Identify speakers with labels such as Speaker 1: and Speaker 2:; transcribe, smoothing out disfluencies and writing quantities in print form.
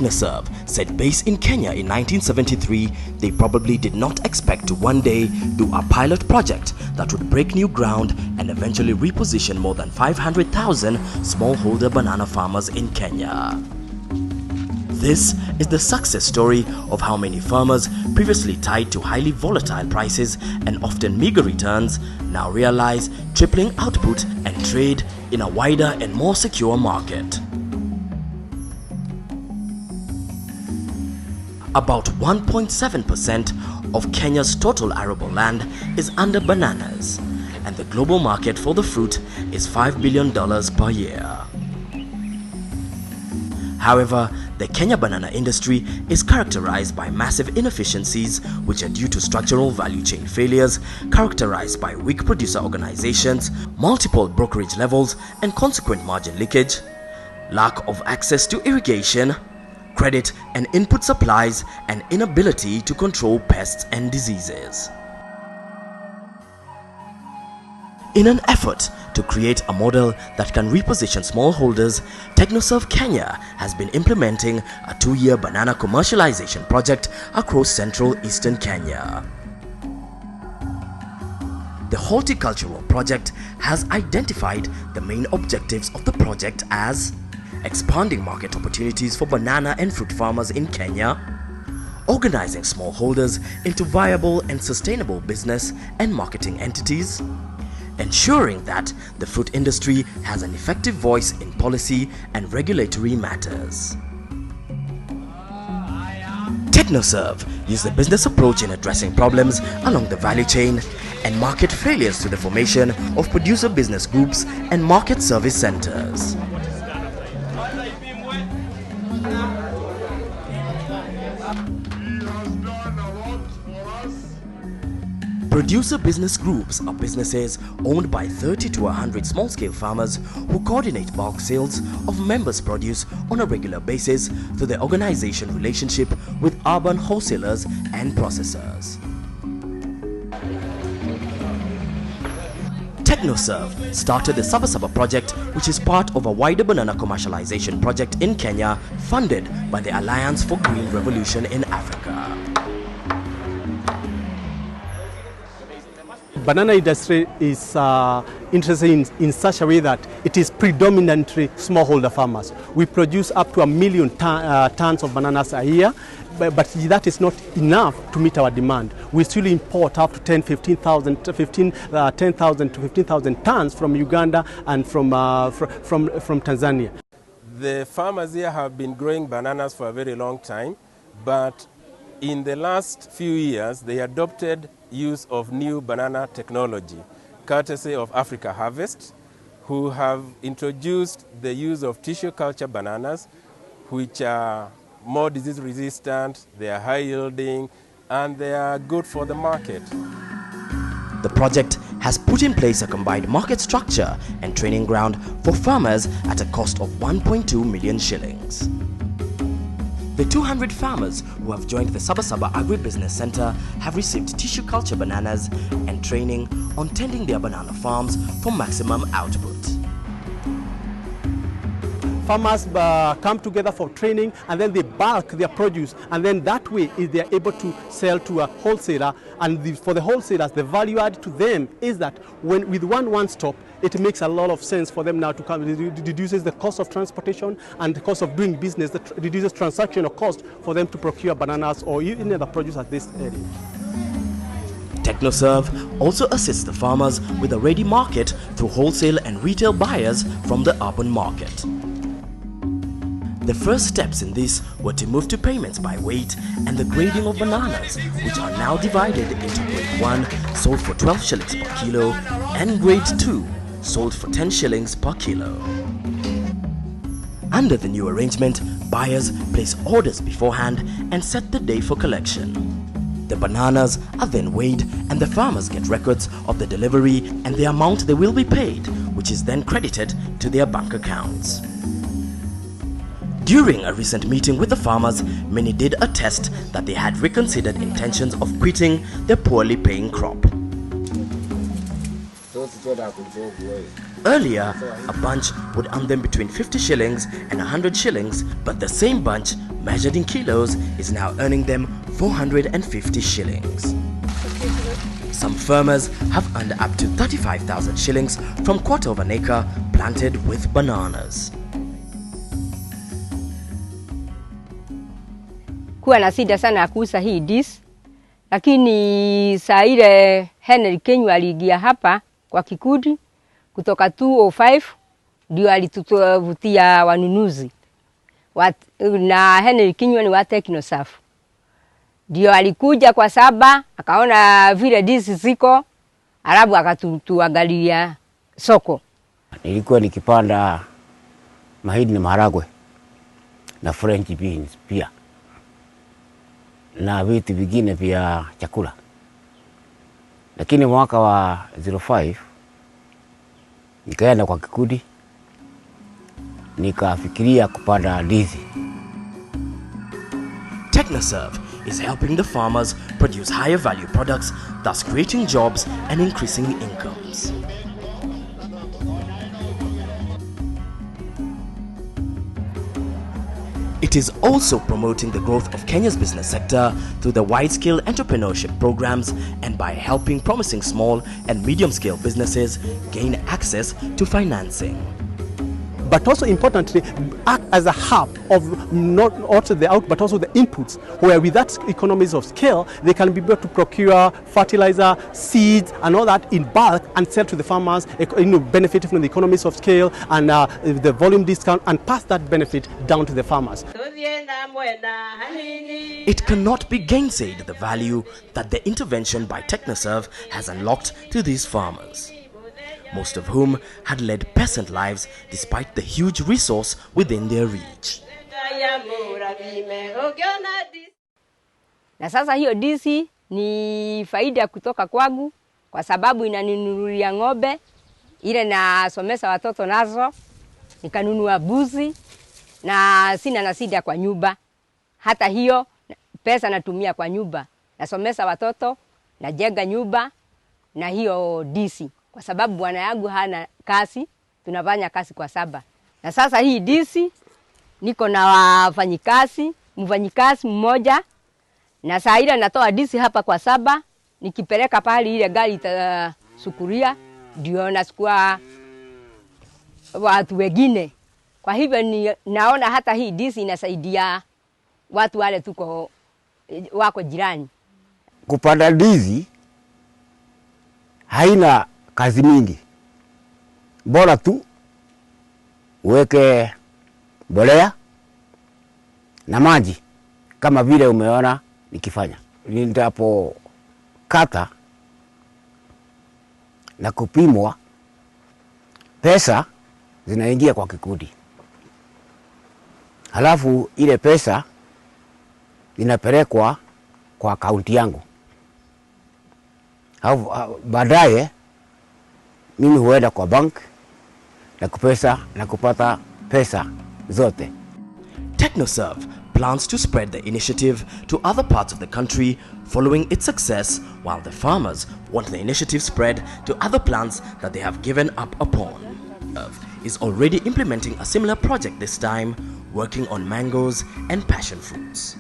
Speaker 1: Technoserve said based in Kenya in 1973, they probably did not expect to one day do a pilot project that would break new ground and eventually reposition more than 500,000 smallholder banana farmers in Kenya. This is the success story of how many farmers previously tied to highly volatile prices and often meager returns now realize tripling output and trade in a wider and more secure market. About 1.7% of Kenya's total arable land is under bananas, and the global market for the fruit is $5 billion per year. However, the Kenya banana industry is characterized by massive inefficiencies which are due to structural value chain failures characterized by weak producer organizations, multiple brokerage levels and consequent margin leakage, lack of access to irrigation, credit and input supplies, and inability to control pests and diseases. In an effort to create a model that can reposition smallholders, Technoserve Kenya has been implementing a 2-year banana commercialization project across central eastern Kenya. The horticultural project has identified the main objectives of the project as expanding market opportunities for banana and fruit farmers in Kenya, organizing smallholders into viable and sustainable business and marketing entities, ensuring that the fruit industry has an effective voice in policy and regulatory matters. Technoserve used the business approach in addressing problems along the value chain and market failures through the formation of producer business groups and market service centers. Producer business groups are businesses owned by 30 to 100 small-scale farmers who coordinate bulk sales of members' produce on a regular basis through their organization relationship with urban wholesalers and processors. Technoserve started the Sabasaba project, which is part of a wider banana commercialization project in Kenya funded by the Alliance for Green Revolution in Africa.
Speaker 2: Banana industry is interested in such a way that it is predominantly smallholder farmers. We produce up to 1 million tons of bananas a year, but that is not enough to meet our demand. We still import up to 10,000 to 15,000 tons from Uganda and from Tanzania.
Speaker 3: The farmers here have been growing bananas for a very long time, but in the last few years they adopted use of new banana technology, courtesy of Africa Harvest, who have introduced the use of tissue culture bananas, which are more disease resistant, they are high yielding, and they are good for the market.
Speaker 1: The project has put in place a combined market structure and training ground for farmers at a cost of 1.2 million shillings. The 200 farmers who have joined the Sabasaba Agribusiness Center have received tissue culture bananas and training on tending their banana farms for maximum output.
Speaker 2: Farmers come together for training and then they bulk their produce, and then that way they are able to sell to a wholesaler, and for the wholesalers the value add to them is that with one stop it makes a lot of sense for them now to come. It reduces the cost of transportation and the cost of doing business, that reduces transactional cost for them to procure bananas or even other produce at this area.
Speaker 1: Technoserve also assists the farmers with a ready market through wholesale and retail buyers from the urban market. The first steps in this were to move to payments by weight and the grading of bananas, which are now divided into grade 1, sold for 12 shillings per kilo, and grade 2, sold for 10 shillings per kilo. Under the new arrangement, buyers place orders beforehand and set the day for collection. The bananas are then weighed and the farmers get records of the delivery and the amount they will be paid, which is then credited to their bank accounts. During a recent meeting with the farmers, many did attest that they had reconsidered intentions of quitting their poorly paying crop.
Speaker 4: So
Speaker 1: Earlier, a bunch would earn them between 50 shillings and 100 shillings, but the same bunch, measured in kilos, is now earning them 450 shillings. Some farmers have earned up to 35,000 shillings from quarter of an acre planted with bananas.
Speaker 4: Kuwa na shida sana ya kuuza hii ndizi, lakini saa ile Henry Kenywa aliingia hapa kwa kikundi kutoka 205 ndio alituvutia wanunuzi. Na Henry Kenywa ni wa TechnoServe. Ndio alikuja kwa saba, akaona vile ndizi ziko, alafu akatuangalia soko.
Speaker 5: Nilikuwa nikipanda mahindi na maharagwe na French beans pia, na vitu vingine vya chakula. Lakini mwaka wa 05 nikaenda kwa kikundi, nikafikiria kupanda ndizi.
Speaker 1: TechnoServe is helping the farmers produce higher value products, thus creating jobs and increasing incomes. It is also promoting the growth of Kenya's business sector through the wide-scale entrepreneurship programs and by helping promising small and medium-scale businesses gain access to financing.
Speaker 2: But also importantly, act as a hub of not also the out, but also the inputs, where with that economies of scale, they can be able to procure fertilizer, seeds, and all that in bulk and sell to the farmers, benefiting from the economies of scale and the volume discount, and pass that benefit down to the farmers.
Speaker 1: It cannot be gainsaid the value that the intervention by TechnoServe has unlocked to these farmers, most of whom had led peasant lives despite the huge resource within their reach.
Speaker 4: Na sasa hiyo ndizi ni faida kutoka kwangu kwa sababu inaninunulia ng'ombe, ile nasomesha watoto nazo, nikanunua mbuzi na sina na shida kwa nyumba. Hata hiyo pesa natumia kwa nyumba, nasomesha watoto, najenga nyumba na hiyo ndizi. Kwa sababu bwana yangu hana kazi, tunafanya kazi kwa saba. Na sasa hii ndizi niko na wafanyikazi, mfanyikazi mmoja, na saa ile natoa ndizi hapa kwa saba, nikipeleka pale ile gari itasukuria, ndio nachukua watu wengine. Kwa hivyo naona hata hii ndizi inasaidia watu wale wako jirani.
Speaker 5: Kupanda ndizi haina kazi mingi. Bora tu uweke mbolea na maji kama vile umeona nikifanya. Nitapo kata na kupimwa, pesa zinaingia kwa kikundi. Halafu ile pesa inapelekwa kwa akaunti yangu. Baadaye mimi huenda kwa bank na kupata pesa zote.
Speaker 1: TechnoServe plans to spread the initiative to other parts of the country following its success, while the farmers want the initiative spread to other plants that they have given up upon. Is already implementing a similar project this time, working on mangoes and passion fruits.